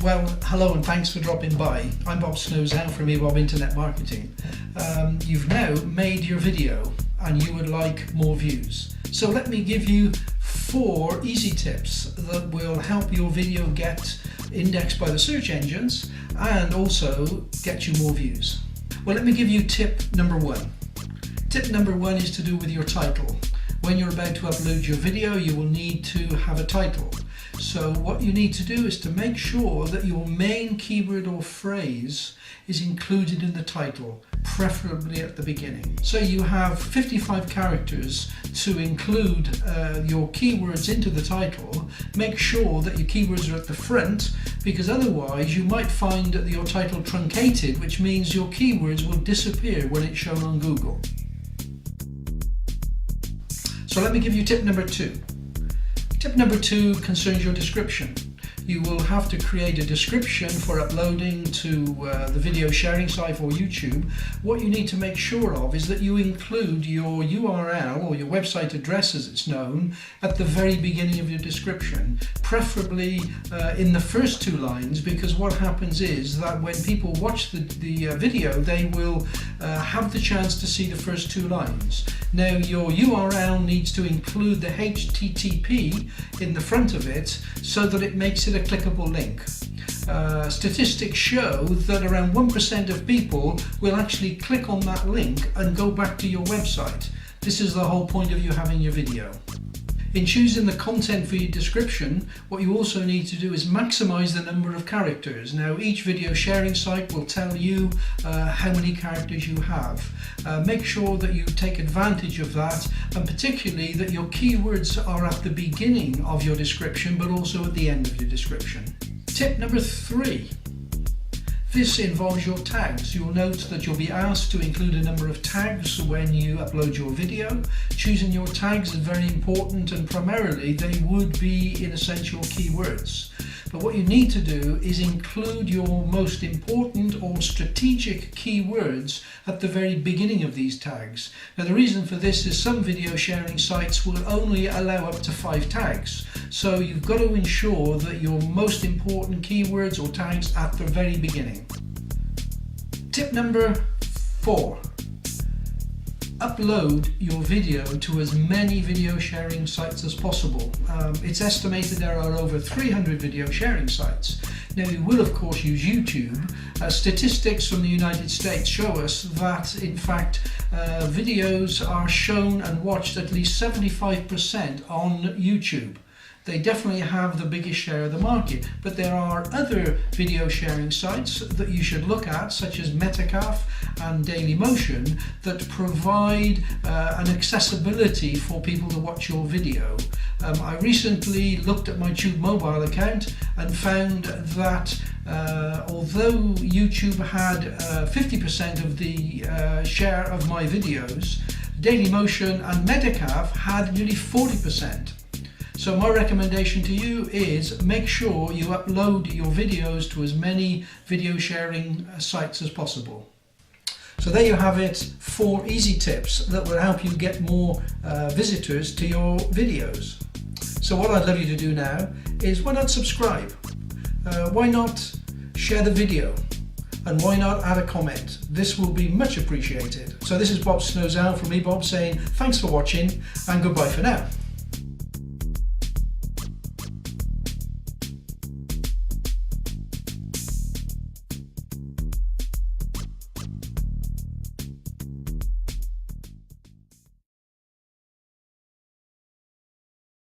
Well, hello and thanks for dropping by. I'm Bob Snowzell from eBob Internet Marketing. You've now made your video and you would like more views. So let me give you 4 easy tips that will help your video get indexed by the search engines and also get you more views. Well, let me give you tip number 1. Tip number 1 is to do with your title. When you're about to upload your video, you will need to have a title. So what you need to do is to make sure that your main keyword or phrase is included in the title, preferably at the beginning. So you have 55 characters to include your keywords into the title. Make sure that your keywords are at the front, because otherwise you might find your title truncated, which means your keywords will disappear when it's shown on Google. So let me give you tip number 2. Tip number 2 concerns your description. You will have to create a description for uploading to the video sharing site for YouTube. What you need to make sure of is that you include your URL or your website address, as it's known, at the very beginning of your description, preferably in the first 2 lines, because what happens is that when people watch the video, they will have the chance to see the first 2 lines. Now, your URL needs to include the HTTP in the front of it so that it makes it a clickable link. Statistics show that around 1% of people will actually click on that link and go back to your website. This is the whole point of you having your video. In choosing the content for your description, what you also need to do is maximize the number of characters. Now, each video sharing site will tell you how many characters you have. Make sure that you take advantage of that, and particularly that your keywords are at the beginning of your description but also at the end of your description. Tip number 3. This involves your tags. You'll note that you'll be asked to include a number of tags when you upload your video. Choosing your tags is very important, and primarily they would be in essential keywords. But what you need to do is include your most important or strategic keywords at the very beginning of these tags. Now, the reason for this is some video sharing sites will only allow up to 5 tags. So you've got to ensure that your most important keywords or tags at the very beginning. Tip number 4. Upload your video to as many video sharing sites as possible. It's estimated there are over 300 video sharing sites. Now, you will of course use YouTube. Statistics from the United States show us that in fact videos are shown and watched at least 75% on YouTube. They definitely have the biggest share of the market, but there are other video sharing sites that you should look at, such as Metacaf and Dailymotion, that provide an accessibility for people to watch your video. I recently looked at my Tube mobile account and found that although YouTube had 50% of the share of my videos, Dailymotion and Metacaf had nearly 40%. So my recommendation to you is make sure you upload your videos to as many video sharing sites as possible. So there you have it, 4 easy tips that will help you get more visitors to your videos. So what I'd love you to do now is, why not subscribe? Why not share the video? And why not add a comment? This will be much appreciated. So this is Bob Snowzell from eBob saying thanks for watching and goodbye for now.